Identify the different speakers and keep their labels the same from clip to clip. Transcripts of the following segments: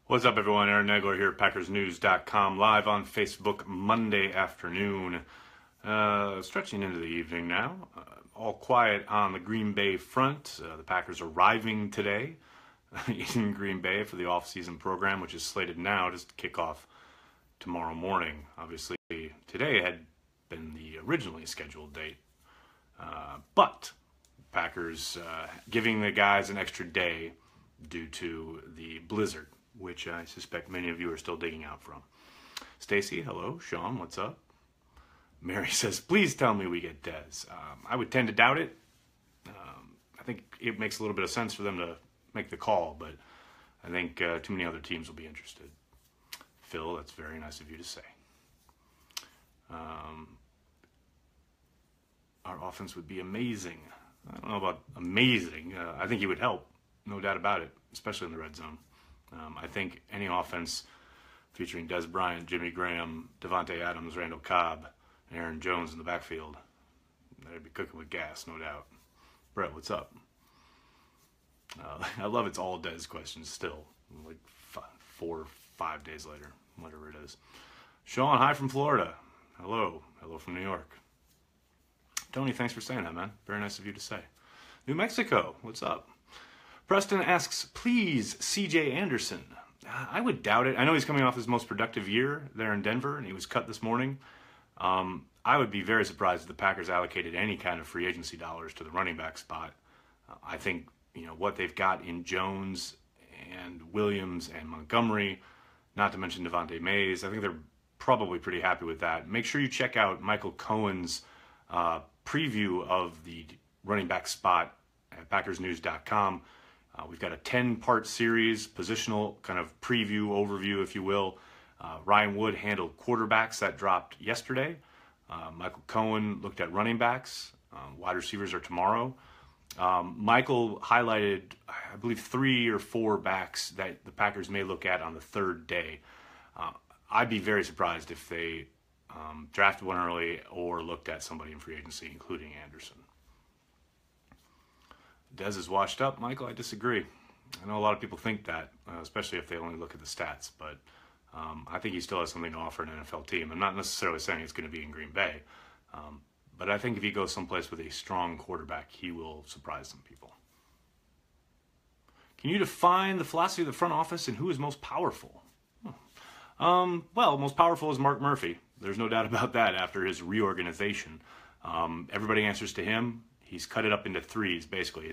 Speaker 1: What's up, everyone? Aaron Nagler here, PackersNews.com, live on Facebook Monday afternoon. Stretching into the evening now. All quiet on the Green Bay front. The Packers arriving today in Green Bay for the off-season program, which is slated now to kick off tomorrow morning. Obviously, today had been the originally scheduled date. But Packers giving the guys an extra day due to the blizzard, which I suspect many of you are still digging out from. Stacy, hello. Sean, what's up? Mary says, please tell me we get Dez. I would tend to doubt it. I think it makes a little bit of sense for them to make the call, but I think too many other teams will be interested. Phil, that's very nice of you to say. Our offense would be amazing. I don't know about amazing. I think he would help, no doubt about it, especially in the red zone. I think any offense featuring Dez Bryant, Jimmy Graham, Devontae Adams, Randall Cobb, and Aaron Jones in the backfield, they'd be cooking with gas, no doubt. Brett, what's up? I love it's all Dez questions still, like 4 or 5 days later, whatever it is. Sean, hi from Florida. Hello. Hello from New York. Tony, thanks for saying that, man. Very nice of you to say. New Mexico, what's up? Preston asks, please, C.J. Anderson. I would doubt it. I know he's coming off his most productive year there in Denver, and he was cut this morning. I would be very surprised if the Packers allocated any kind of free agency dollars to the running back spot. I think, what they've got in Jones and Williams and Montgomery, not to mention Devontae Mays, I think they're probably pretty happy with that. Make sure you check out Michael Cohen's preview of the running back spot at PackersNews.com. We've got a 10-part series, positional kind of preview, overview, if you will. Ryan Wood handled quarterbacks. That dropped yesterday. Michael Cohen looked at running backs. Wide receivers are tomorrow. Michael highlighted, I believe, 3 or 4 backs that the Packers may look at on the third day. I'd be very surprised if they drafted one early or looked at somebody in free agency, including Anderson. Dez is washed up, Michael. I disagree. I know a lot of people think that, especially if they only look at the stats, but I think he still has something to offer an NFL team. I'm not necessarily saying it's going to be in Green Bay, but I think if he goes someplace with a strong quarterback, he will surprise some people. Can you define the philosophy of the front office and who is most powerful? Well, most powerful is Mark Murphy. There's no doubt about that after his reorganization. Everybody answers to him. He's cut it up into threes, basically.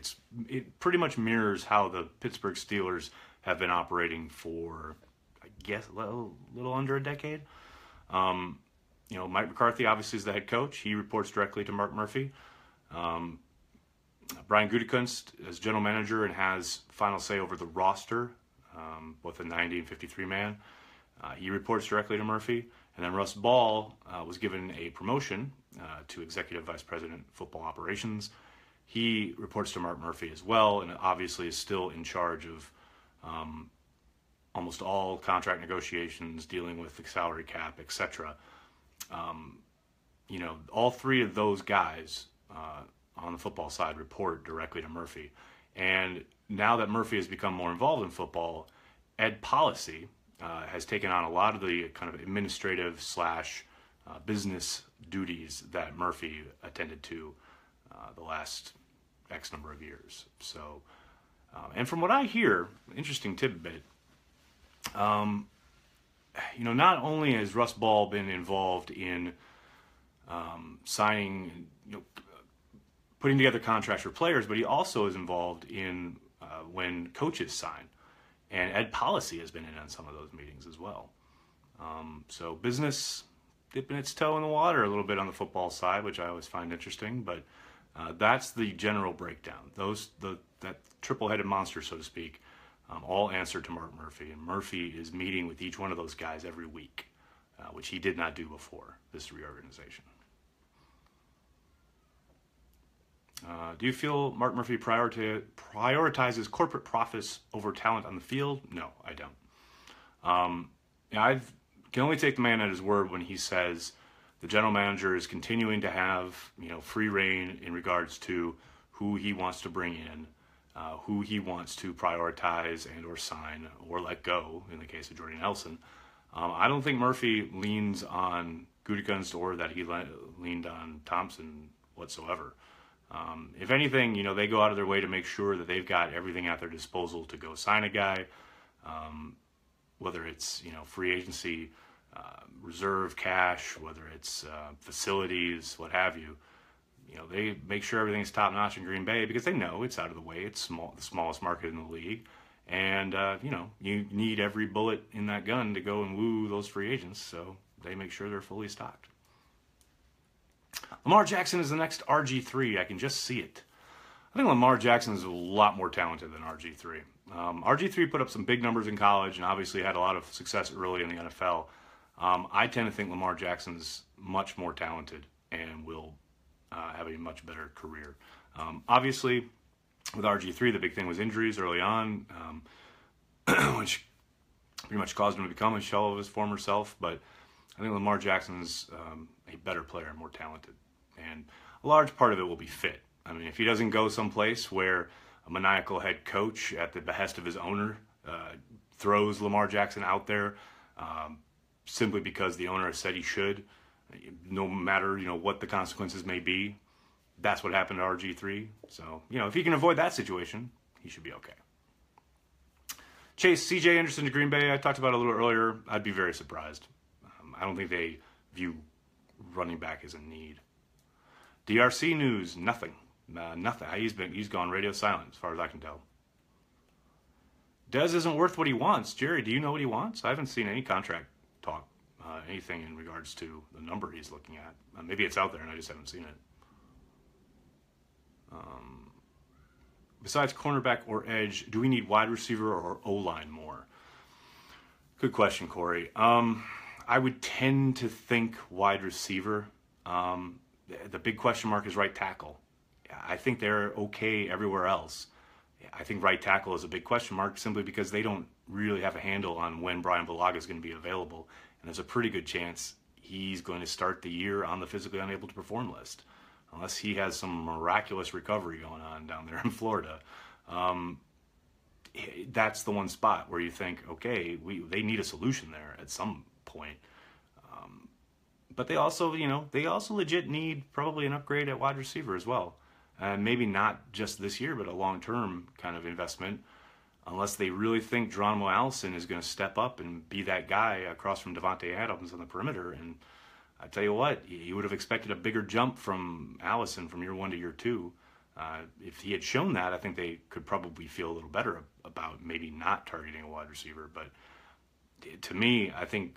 Speaker 1: It pretty much mirrors how the Pittsburgh Steelers have been operating for, I guess, a little under a decade. Mike McCarthy obviously is the head coach. He reports directly to Mark Murphy. Brian Gutekunst is general manager and has final say over the roster, both the 90 and 53 man. He reports directly to Murphy. And then Russ Ball was given a promotion to Executive Vice President Football Operations. He reports to Mark Murphy as well, and obviously is still in charge of almost all contract negotiations, dealing with the salary cap, etc. All 3 of those guys on the football side report directly to Murphy. And now that Murphy has become more involved in football, Ed Policy has taken on a lot of the kind of administrative / business duties that Murphy attended to the last X number of years. So, and from what I hear, interesting tidbit, not only has Russ Ball been involved in signing, putting together contracts for players, but he also is involved in when coaches sign. And Ed Policy has been in on some of those meetings as well. So business dipping its toe in the water a little bit on the football side, which I always find interesting. But that's the general breakdown. That triple-headed monster, so to speak, all answer to Mark Murphy. And Murphy is meeting with each one of those guys every week, which he did not do before this reorganization. Do you feel Mark Murphy prioritizes corporate profits over talent on the field? No, I don't. I can only take the man at his word when he says the general manager is continuing to have free reign in regards to who he wants to bring in, who he wants to prioritize and or sign or let go in the case of Jordy Nelson. I don't think Murphy leans on Gutekunst or that he leaned on Thompson whatsoever. If anything, they go out of their way to make sure that they've got everything at their disposal to go sign a guy, whether it's, free agency, reserve cash, whether it's facilities, what have you. They make sure everything's top notch in Green Bay because they know it's out of the way. It's the smallest market in the league. And, you need every bullet in that gun to go and woo those free agents. So they make sure they're fully stocked. Lamar Jackson is the next RG3. I can just see it. I think Lamar Jackson is a lot more talented than RG3. RG3 put up some big numbers in college and obviously had a lot of success early in the NFL. I tend to think Lamar Jackson's much more talented and will have a much better career. Obviously, with RG3, the big thing was injuries early on, which pretty much caused him to become a shell of his former self. But I think Lamar Jackson's a better player and more talented. And a large part of it will be fit. I mean, if he doesn't go someplace where a maniacal head coach at the behest of his owner throws Lamar Jackson out there simply because the owner has said he should, no matter, what the consequences may be, that's what happened to RG3. So, if he can avoid that situation, he should be okay. Chase, CJ Anderson to Green Bay, I talked about it a little earlier. I'd be very surprised. I don't think they view running back as a need. DRC news, nothing. Nothing. He's gone radio silent as far as I can tell. Dez isn't worth what he wants. Jerry, do you know what he wants? I haven't seen any contract talk, anything in regards to the number he's looking at. Maybe it's out there and I just haven't seen it. Besides cornerback or edge, do we need wide receiver or O-line more? Good question, Corey. I would tend to think wide receiver. The big question mark is right tackle. I think they're okay everywhere else. I think right tackle is a big question mark simply because they don't really have a handle on when Brian Bulaga is going to be available. And there's a pretty good chance he's going to start the year on the physically unable to perform list, unless he has some miraculous recovery going on down there in Florida. That's the one spot where you think, okay, they need a solution there at some point. But they also legit need probably an upgrade at wide receiver as well. Maybe not just this year, but a long-term kind of investment, unless they really think Geronimo Allison is going to step up and be that guy across from Devontae Adams on the perimeter. And I tell you what, you would have expected a bigger jump from Allison from year 1 to year 2. If he had shown that, I think they could probably feel a little better about maybe not targeting a wide receiver. But to me, I think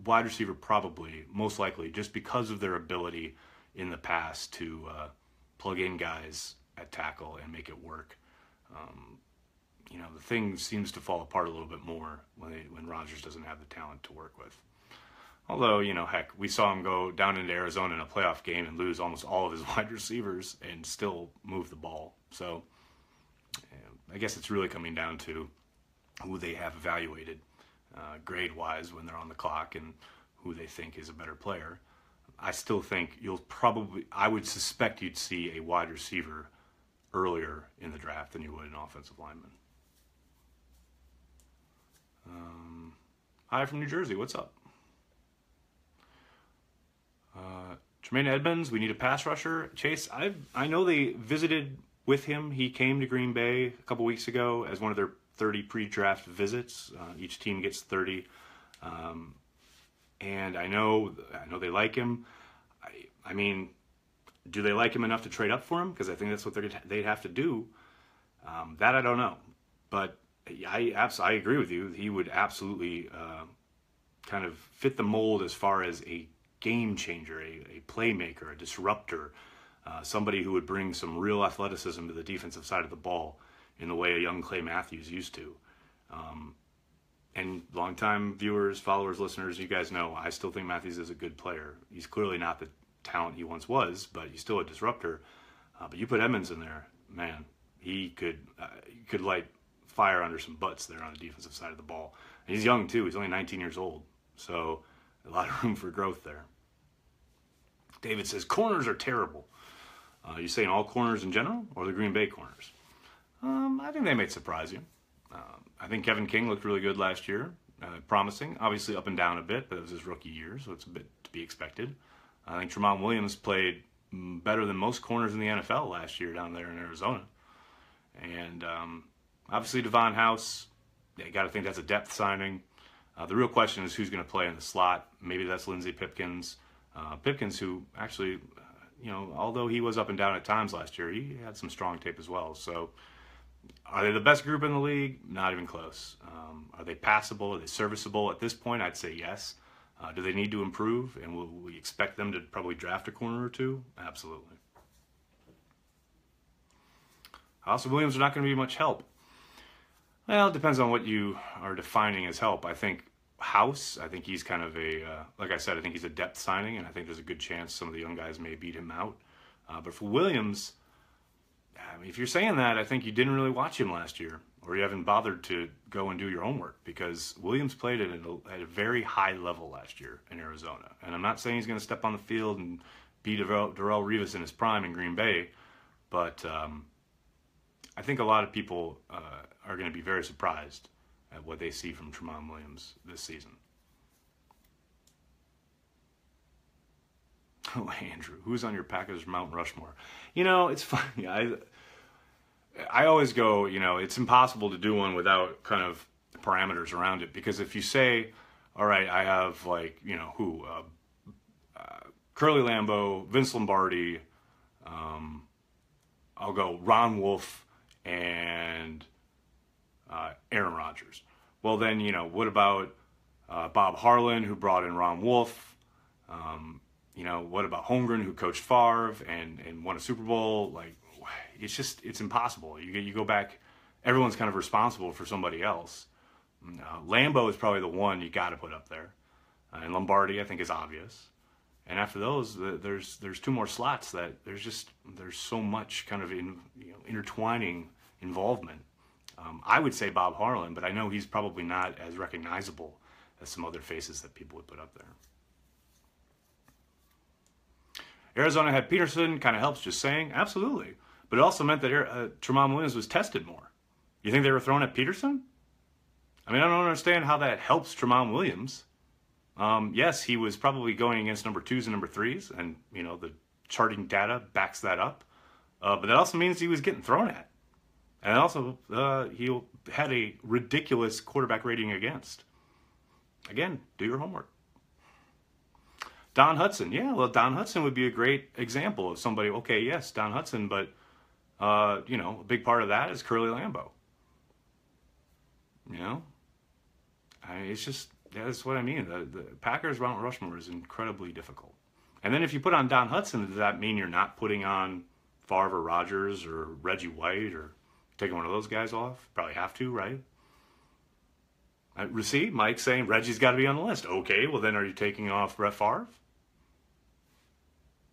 Speaker 1: wide receiver probably, most likely, just because of their ability in the past to plug in guys at tackle and make it work. The thing seems to fall apart a little bit more when Rodgers doesn't have the talent to work with. Although, heck, we saw him go down into Arizona in a playoff game and lose almost all of his wide receivers and still move the ball. So I guess it's really coming down to who they have evaluated grade-wise when they're on the clock and who they think is a better player. I still think I would suspect you'd see a wide receiver earlier in the draft than you would an offensive lineman. Hi from New Jersey, what's up? Tremaine Edmunds, we need a pass rusher. Chase, I know they visited with him. He came to Green Bay a couple weeks ago as one of their 30 pre-draft visits. Each team gets 30. And I know they like him. I mean, do they like him enough to trade up for him? Because I think that's what they'd have to do. That I don't know. But I agree with you. He would absolutely kind of fit the mold as far as a game changer, a playmaker, a disruptor, somebody who would bring some real athleticism to the defensive side of the ball in the way a young Clay Matthews used to. And longtime viewers, followers, listeners, you guys know, I still think Matthews is a good player. He's clearly not the talent he once was, but he's still a disruptor. But you put Edmunds in there, man, he could light fire under some butts there on the defensive side of the ball. And he's young too. He's only 19 years old. So a lot of room for growth there. David says, corners are terrible. You saying all corners in general or the Green Bay corners? I think they might surprise you. I think Kevin King looked really good last year. Promising. Obviously up and down a bit, but it was his rookie year, so it's a bit to be expected. I think Tremaine Williams played better than most corners in the NFL last year down there in Arizona. And obviously Devon House, you got to think that's a depth signing. The real question is who's going to play in the slot. Maybe that's Lindsey Pipkins. Pipkins, who actually, although he was up and down at times last year, he had some strong tape as well. So are they the best group in the league? Not even close. Are they passable? Are they serviceable? At this point, I'd say yes. Do they need to improve? And will we expect them to probably draft a corner or two? Absolutely. House and Williams are not going to be much help. Well, it depends on what you are defining as help. I think House, I think he's kind of like I said, I think he's a depth signing, and I think there's a good chance some of the young guys may beat him out. But for Williams, I mean, if you're saying that, I think you didn't really watch him last year, or you haven't bothered to go and do your homework, because Williams played at a very high level last year in Arizona. And I'm not saying he's going to step on the field and beat Darrelle Revis in his prime in Green Bay, but I think a lot of people are going to be very surprised at what they see from Tremaine Williams this season. Oh, Andrew, who's on your Packers Mount Rushmore? It's funny. I always go, it's impossible to do one without kind of parameters around it. Because if you say, all right, I have Curly Lambeau, Vince Lombardi, I'll go Ron Wolf and Aaron Rodgers. Well, then, what about Bob Harlan, who brought in Ron Wolf? What about Holmgren, who coached Favre and won a Super Bowl? Like, it's impossible. You go back, everyone's kind of responsible for somebody else. Lambeau is probably the one you got to put up there. And Lombardi, I think, is obvious. And after those, there's two more slots that there's so much kind of intertwining involvement. I would say Bob Harlan, but I know he's probably not as recognizable as some other faces that people would put up there. Arizona had Peterson, kind of helps just saying, absolutely. But it also meant that Tremaine Williams was tested more. You think they were throwing at Peterson? I mean, I don't understand how that helps Tremaine Williams. Yes, he was probably going against number 2s and number 3s, and, the charting data backs that up. But that also means he was getting thrown at. And also, he had a ridiculous quarterback rating against. Again, do your homework. Don Hudson. Yeah, well, Don Hudson would be a great example of somebody, okay, yes, Don Hudson, but, a big part of that is Curly Lambeau. It's just, that's what I mean. The Packers Mount Rushmore is incredibly difficult. And then if you put on Don Hudson, does that mean you're not putting on Favre or Rodgers or Reggie White or taking one of those guys off? Probably have to, right? See, Mike's saying Reggie's got to be on the list. Okay, well then are you taking off Brett Favre?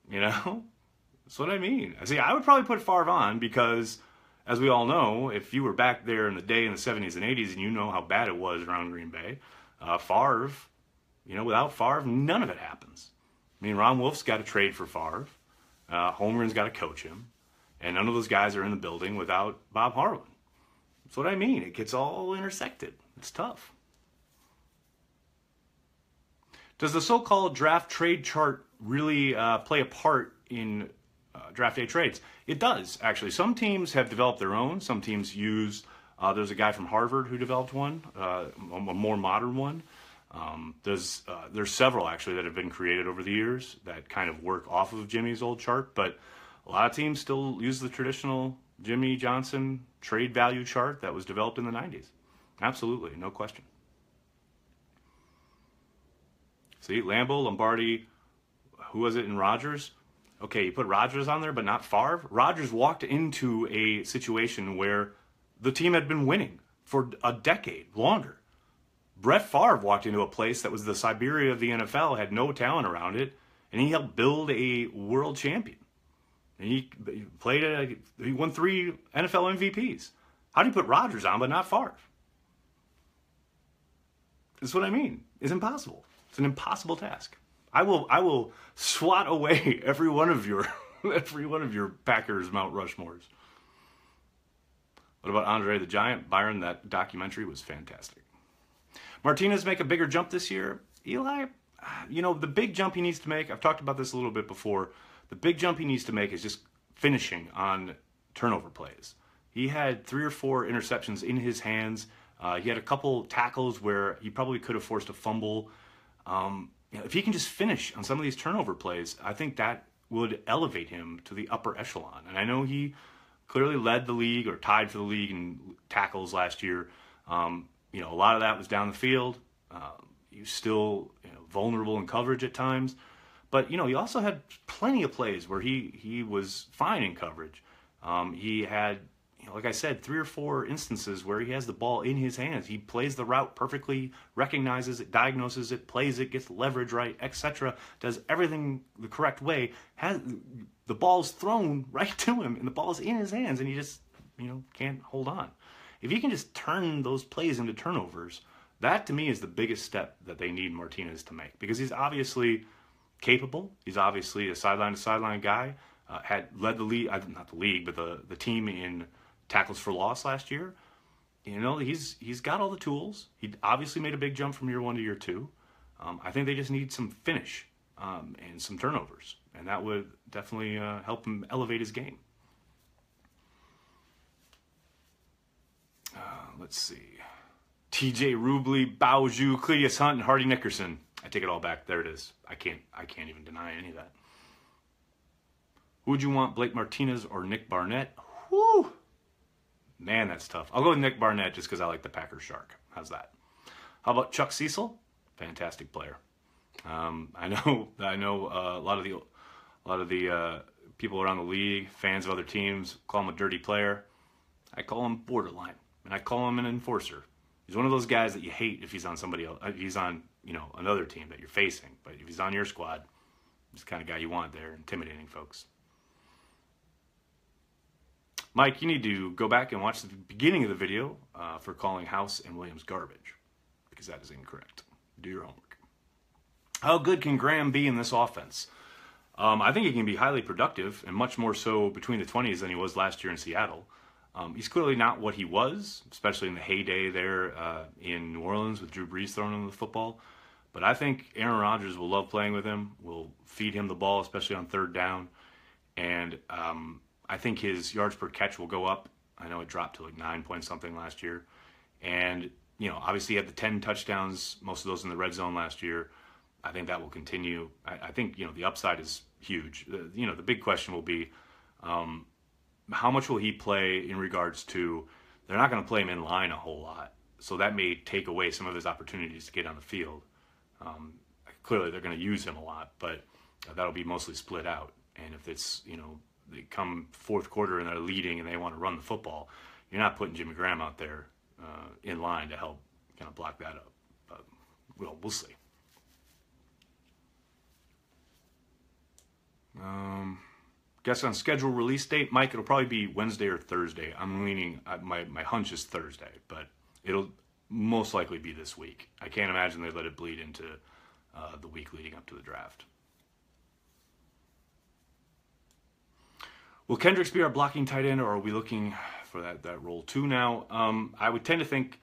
Speaker 1: That's what I mean. See, I would probably put Favre on because, as we all know, if you were back there in the day in the 70s and 80s and you know how bad it was around Green Bay, Favre, without Favre, none of it happens. I mean, Ron Wolf's got to trade for Favre. Holmgren's got to coach him. And none of those guys are in the building without Bob Harlan. That's what I mean. It gets all intersected. It's tough. Does the so-called draft trade chart really play a part in draft day trades? It does, actually. Some teams have developed their own. Some teams use, there's a guy from Harvard who developed one, a more modern one. There's several, actually, that have been created over the years that kind of work off of Jimmy's old chart, but a lot of teams still use the traditional Jimmy Johnson trade value chart that was developed in the 90s. Absolutely, no question. See, Lambeau, Lombardi, who was it in Rodgers? Okay, you put Rodgers on there, but not Favre. Rodgers walked into a situation where the team had been winning for a decade, longer. Brett Favre walked into a place that was the Siberia of the NFL, had no talent around it, and he helped build a world champion. And he won 3 NFL MVPs. How do you put Rodgers on but not Favre? That's what I mean. It's impossible. It's an impossible task. I will swat away every one of your Packers Mount Rushmores. What about Andre the Giant? Byron, that documentary was fantastic. Martinez make a bigger jump this year? Eli, the big jump he needs to make, I've talked about this a little bit before, the big jump he needs to make is just finishing on turnover plays. He had 3 or 4 interceptions in his hands. He had a couple tackles where he probably could have forced a fumble. If he can just finish on some of these turnover plays, I think that would elevate him to the upper echelon. And I know he clearly led the league or tied for the league in tackles last year. A lot of that was down the field. He was still vulnerable in coverage at times. But, he also had plenty of plays where he was fine in coverage. He had, like I said, 3 or 4 instances where he has the ball in his hands. He plays the route perfectly, recognizes it, diagnoses it, plays it, gets leverage right, etc. Does everything the correct way. Has the ball's thrown right to him, and the ball's in his hands, and he just, can't hold on. If he can just turn those plays into turnovers, that to me is the biggest step that they need Martinez to make, because he's obviously capable. He's obviously a sideline-to-sideline guy. Had led the league, not the league, but the team in tackles for loss last year. He's got all the tools. He obviously made a big jump from year 1 to year 2. I think they just need some finish and some turnovers, and that would definitely help him elevate his game. Let's see. TJ Rubley, Bao Zhu, Cletus Hunt, and Hardy Nickerson. I take it all back. There it is. I can't even deny any of that. Who would you want, Blake Martinez or Nick Barnett? Whew. Man, that's tough. I'll go with Nick Barnett just because I like the Packers shark. How's that? How about Chuck Cecil? Fantastic player. I know. A lot of the people around the league, fans of other teams, call him a dirty player. I call him borderline, and I call him an enforcer. He's one of those guys that you hate if he's on somebody else. If he's on another team that you're facing, but if he's on your squad, he's the kind of guy you want there, intimidating folks. Mike, you need to go back and watch the beginning of the video for calling House and Williams garbage, because that is incorrect. Do your homework. How good can Graham be in this offense? I think he can be highly productive, and much more so between the 20s than he was last year in Seattle. He's clearly not what he was, especially in the heyday there in New Orleans with Drew Brees throwing him the football. But I think Aaron Rodgers will love playing with him, will feed him the ball, especially on 3rd down. And I think his yards per catch will go up. I know it dropped to like 9 point something last year. And, obviously he had the 10 touchdowns, most of those in the red zone last year. I think that will continue. I think, the upside is huge. The big question will be how much will he play in regards to they're not going to play him in line a whole lot. So that may take away some of his opportunities to get on the field. Clearly they're going to use him a lot, but that'll be mostly split out. And if it's, they come 4th quarter and they're leading and they want to run the football, you're not putting Jimmy Graham out there in line to help kind of block that up. But, we'll see. Guess on schedule release date, Mike, it'll probably be Wednesday or Thursday. I'm leaning, my hunch is Thursday, but it'll most likely be this week. I can't imagine they let it bleed into the week leading up to the draft. Will Kendricks be our blocking tight end, or are we looking for that role too now? I would tend to think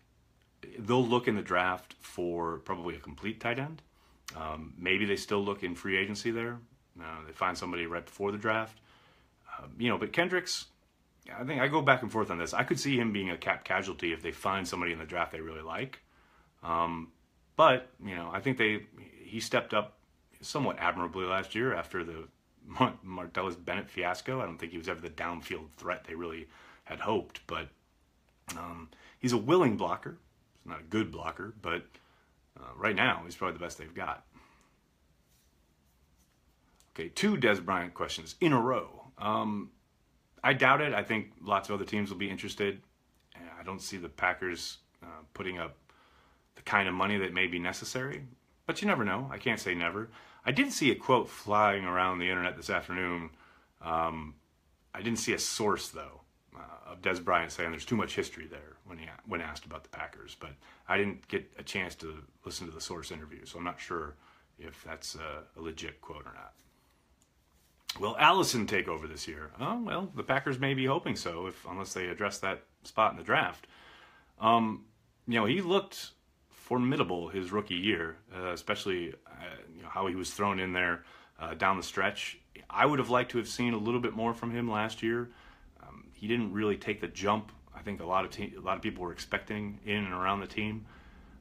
Speaker 1: they'll look in the draft for probably a complete tight end. Maybe they still look in free agency there. They find somebody right before the draft. But Kendricks, I think I go back and forth on this. I could see him being a cap casualty if they find somebody in the draft they really like. But I think he stepped up somewhat admirably last year after the Martellus Bennett fiasco. I don't think he was ever the downfield threat they really had hoped, but he's a willing blocker. He's not a good blocker, but right now he's probably the best they've got. Okay, 2 Des Bryant questions in a row. I doubt it. I think lots of other teams will be interested. I don't see the Packers putting up the kind of money that may be necessary, but you never know. I can't say never. I did see a quote flying around the internet this afternoon. I didn't see a source, though, of Des Bryant saying there's too much history there when asked about the Packers, but I didn't get a chance to listen to the source interview, so I'm not sure if that's a legit quote or not. Will Allison take over this year? Oh, well, the Packers may be hoping so, unless they address that spot in the draft. He looked formidable his rookie year, especially how he was thrown in there down the stretch. I would have liked to have seen a little bit more from him last year. He didn't really take the jump I think a lot of people were expecting in and around the team.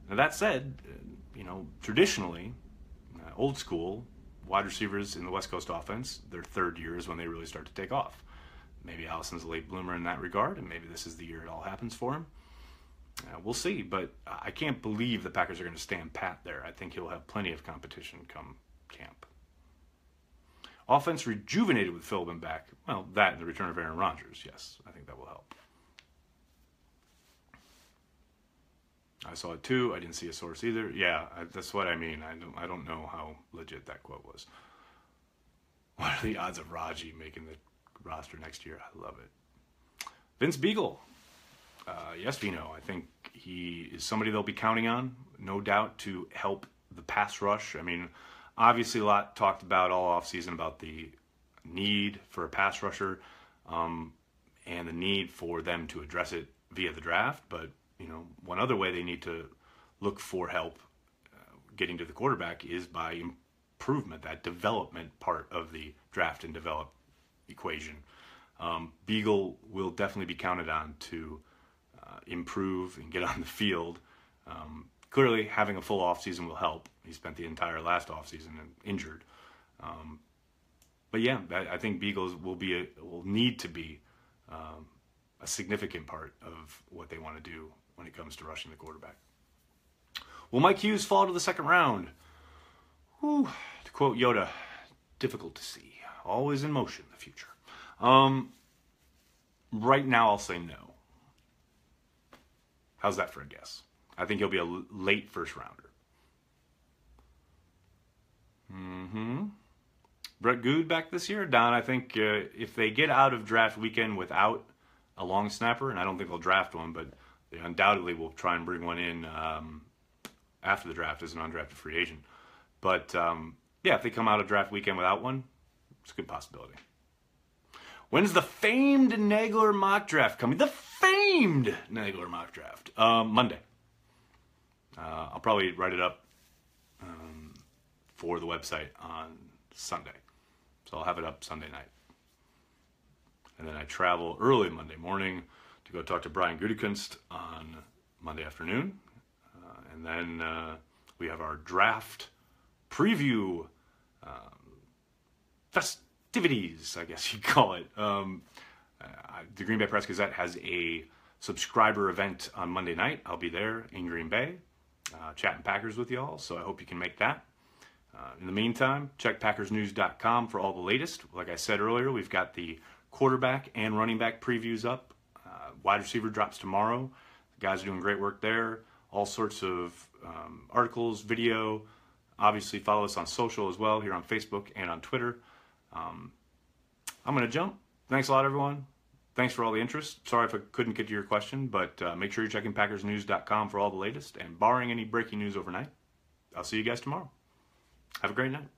Speaker 1: Now that said, traditionally, old school wide receivers in the West Coast offense, their third year is when they really start to take off. Maybe Allison's a late bloomer in that regard, and maybe this is the year it all happens for him. We'll see, but I can't believe the Packers are going to stand pat there. I think he'll have plenty of competition come camp. Offense rejuvenated with Philbin back. Well, that and the return of Aaron Rodgers, yes. I think that will help. I saw it too. I didn't see a source either. Yeah, that's what I mean. I don't know how legit that quote was. What are the odds of Raji making the roster next year? I love it. Vince Beagle. Yes, Vino. I think he is somebody they'll be counting on, no doubt, to help the pass rush. I mean, obviously a lot talked about all offseason about the need for a pass rusher and the need for them to address it via the draft. But, one other way they need to look for help getting to the quarterback is by improvement, that development part of the draft and develop equation. Beagle will definitely be counted on to improve and get on the field. Clearly, having a full offseason will help. He spent the entire last offseason injured. But yeah, I think Beagles will need to be a significant part of what they want to do when it comes to rushing the quarterback. Will Mike Hughes fall to the second round? Whew, to quote Yoda, difficult to see. Always in motion, the future. Right now, I'll say no. How's that for a guess? I think he'll be a late first rounder. Brett Good back this year? Don, I think if they get out of draft weekend without a long snapper, and I don't think they'll draft one, but they undoubtedly will try and bring one in after the draft as an undrafted free agent. But yeah, if they come out of draft weekend without one, it's a good possibility. When's the famed Nagler mock draft coming? The famed Nagler mock draft. Monday. I'll probably write it up for the website on Sunday. So I'll have it up Sunday night. And then I travel early Monday morning to go talk to Brian Gutekunst on Monday afternoon. And then we have our draft preview festivities, I guess you'd call it. The Green Bay Press Gazette has a subscriber event on Monday night. I'll be there in Green Bay, chatting Packers with y'all, so I hope you can make that. In the meantime, check PackersNews.com for all the latest. Like I said earlier, we've got the quarterback and running back previews up. Wide receiver drops tomorrow. The guys are doing great work there. All sorts of articles, video. Obviously, follow us on social as well, here on Facebook and on Twitter. I'm going to jump. Thanks a lot, everyone. Thanks for all the interest. Sorry if I couldn't get to your question, but make sure you're checking PackersNews.com for all the latest. And barring any breaking news overnight, I'll see you guys tomorrow. Have a great night.